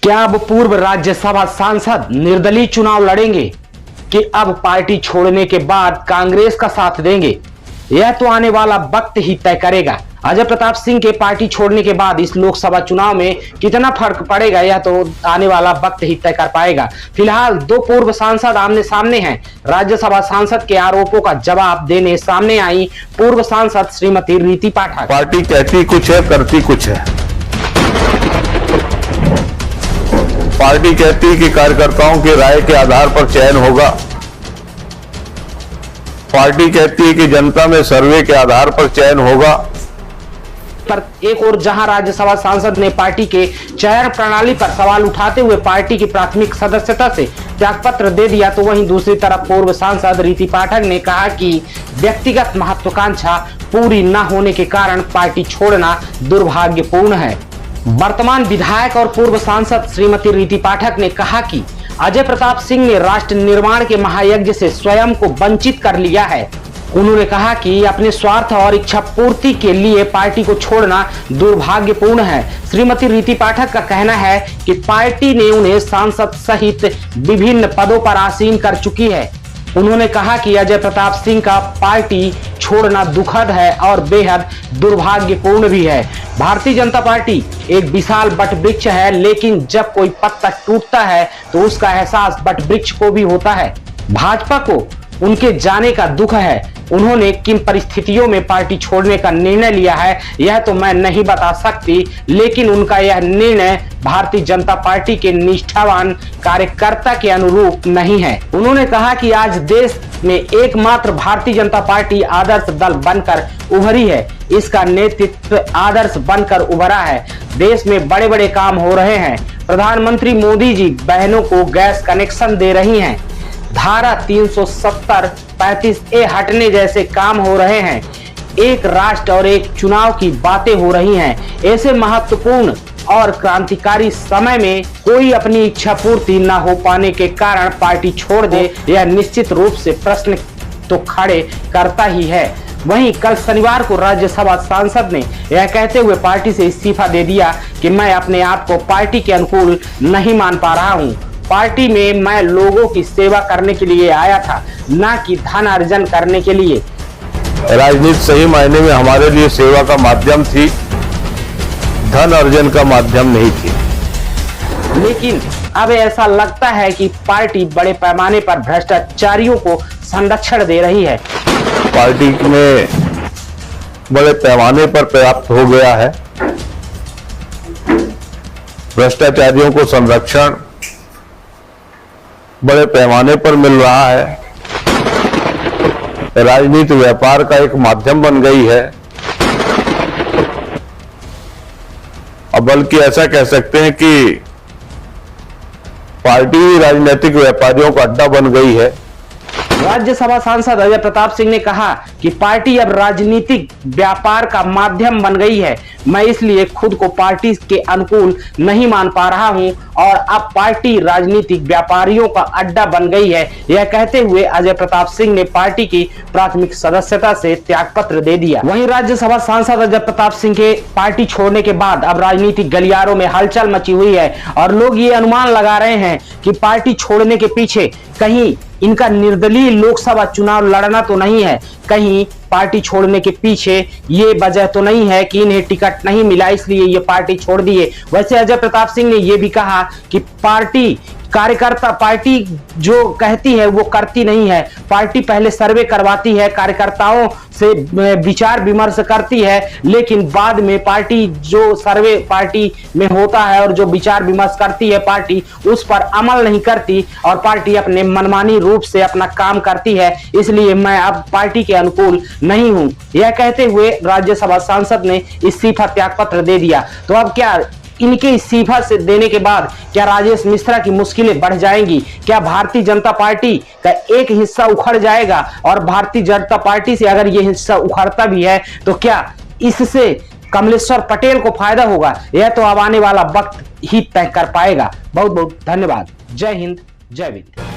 क्या अब पूर्व राज्यसभा सांसद निर्दलीय चुनाव लड़ेंगे कि अब पार्टी छोड़ने के बाद कांग्रेस का साथ देंगे? यह तो आने वाला वक्त ही तय करेगा। अजय प्रताप सिंह के पार्टी छोड़ने के बाद इस लोकसभा चुनाव में कितना फर्क पड़ेगा, यह तो आने वाला वक्त ही तय कर पाएगा। फिलहाल दो पूर्व सांसद आमने सामने हैं। राज्यसभा सांसद के आरोपों का जवाब देने सामने आई पूर्व सांसद श्रीमती रीति पाठक। पार्टी कहती कुछ है, करती कुछ है। पार्टी कहती है कि कार्यकर्ताओं की राय के आधार पर चयन होगा। पार्टी कहती है कि जनता में सर्वे के आधार पर चयन होगा। पर एक और जहां राज्यसभा सांसद ने पार्टी के चयन प्रणाली पर सवाल उठाते हुए पार्टी की प्राथमिक सदस्यता से त्यागपत्र दे दिया, तो वहीं दूसरी तरफ पूर्व सांसद रीति पाठक ने कहा कि व्यक्तिगत महत्वाकांक्षा पूरी न होने के कारण पार्टी छोड़ना दुर्भाग्यपूर्ण है। वर्तमान विधायक और पूर्व सांसद श्रीमती रीति पाठक ने कहा कि अजय प्रताप सिंह ने राष्ट्र निर्माण के महायज्ञ से स्वयं को वंचित कर लिया है। उन्होंने कहा कि अपने स्वार्थ और इच्छा पूर्ति के लिए पार्टी को छोड़ना दुर्भाग्यपूर्ण है। श्रीमती रीति पाठक का कहना है कि पार्टी ने उन्हें सांसद सहित विभिन्न पदों पर आसीन कर चुकी है। उन्होंने कहा कि अजय प्रताप सिंह का पार्टी छोड़ना दुखद है और बेहद दुर्भाग्यपूर्ण भी है। भारतीय जनता पार्टी एक विशाल वटवृक्ष है, लेकिन जब कोई पत्ता टूटता है तो उसका एहसास वटवृक्ष को भी होता है। भाजपा को उनके जाने का दुख है। उन्होंने किन परिस्थितियों में पार्टी छोड़ने का निर्णय लिया है यह तो मैं नहीं बता सकती, लेकिन उनका यह निर्णय भारतीय जनता पार्टी के निष्ठावान कार्यकर्ता के अनुरूप नहीं है। उन्होंने कहा कि आज देश में एकमात्र भारतीय जनता पार्टी आदर्श दल बनकर उभरी है। इसका नेतृत्व आदर्श बनकर उभरा है। देश में बड़े बड़े काम हो रहे हैं। प्रधानमंत्री मोदी जी बहनों को गैस कनेक्शन दे रही हैं। धारा 370, 35A हटने जैसे काम हो रहे हैं। एक राष्ट्र और एक चुनाव की बातें हो रही हैं। ऐसे महत्वपूर्ण और क्रांतिकारी समय में कोई अपनी इच्छा पूर्ति न हो पाने के कारण पार्टी छोड़ दे, यह निश्चित रूप से प्रश्न तो खड़े करता ही है। वहीं कल शनिवार को राज्यसभा सांसद ने यह कहते हुए पार्टी से इस्तीफा दे दिया कि मैं अपने आप को पार्टी के अनुकूल नहीं मान पा रहा हूं। पार्टी में मैं लोगों की सेवा करने के लिए आया था, न कि धन अर्जन करने के लिए। राजनीति सही मायने में हमारे लिए सेवा का माध्यम थी, धन अर्जन का माध्यम नहीं थी। लेकिन अब ऐसा लगता है कि पार्टी बड़े पैमाने पर भ्रष्टाचारियों को संरक्षण दे रही है। पार्टी में बड़े पैमाने पर पर्याप्त हो गया है। भ्रष्टाचारियों को संरक्षण बड़े पैमाने पर मिल रहा है। राजनीति व्यापार का एक माध्यम बन गई है। अब बल्कि ऐसा कह सकते हैं कि पार्टी राजनीतिक व्यापारियों का अड्डा बन गई है। राज्यसभा सांसद अजय प्रताप सिंह ने कहा कि पार्टी अब राजनीतिक व्यापार का माध्यम बन गई है। मैं इसलिए खुद को पार्टी के अनुकूल नहीं मान पा रहा हूं और अब पार्टी राजनीतिक व्यापारियों का अड्डा बन गई है। यह कहते हुए अजय प्रताप सिंह ने पार्टी की प्राथमिक सदस्यता से त्यागपत्र दे दिया। वहीं राज्यसभा सांसद अजय प्रताप सिंह के पार्टी छोड़ने के बाद अब राजनीतिक गलियारों में हलचल मची हुई है और लोग ये अनुमान लगा रहे हैं कि पार्टी छोड़ने के पीछे कहीं इनका निर्दलीय लोकसभा चुनाव लड़ना तो नहीं है, कहीं पार्टी छोड़ने के पीछे ये वजह तो नहीं है कि इन्हें टिकट नहीं मिला इसलिए ये पार्टी छोड़ दिए। वैसे अजय प्रताप सिंह ने ये भी कहा कि पार्टी कार्यकर्ता पार्टी जो कहती है वो करती नहीं है। पार्टी पहले सर्वे करवाती है, कार्यकर्ताओं से विचार विमर्श करती है, लेकिन बाद में पार्टी जो सर्वे पार्टी में होता है और जो विचार विमर्श करती है पार्टी उस पर अमल नहीं करती और पार्टी अपने मनमानी रूप से अपना काम करती है। इसलिए मैं अब पार्टी के अनुकूल नहीं हूं, यह कहते हुए राज्यसभा सांसद ने इस्तीफा त्यागपत्र दे दिया। तो अब क्या इनके इस्तीफा से देने के बाद क्या राजेश मिश्रा की मुश्किलें बढ़ जाएंगी? क्या भारतीय जनता पार्टी का एक हिस्सा उखड़ जाएगा? और भारतीय जनता पार्टी से अगर ये हिस्सा उखड़ता भी है तो क्या इससे कमलेश्वर पटेल को फायदा होगा? यह तो अब आने वाला वक्त ही तय कर पाएगा। बहुत बहुत धन्यवाद। जय हिंद, जय विंध्य।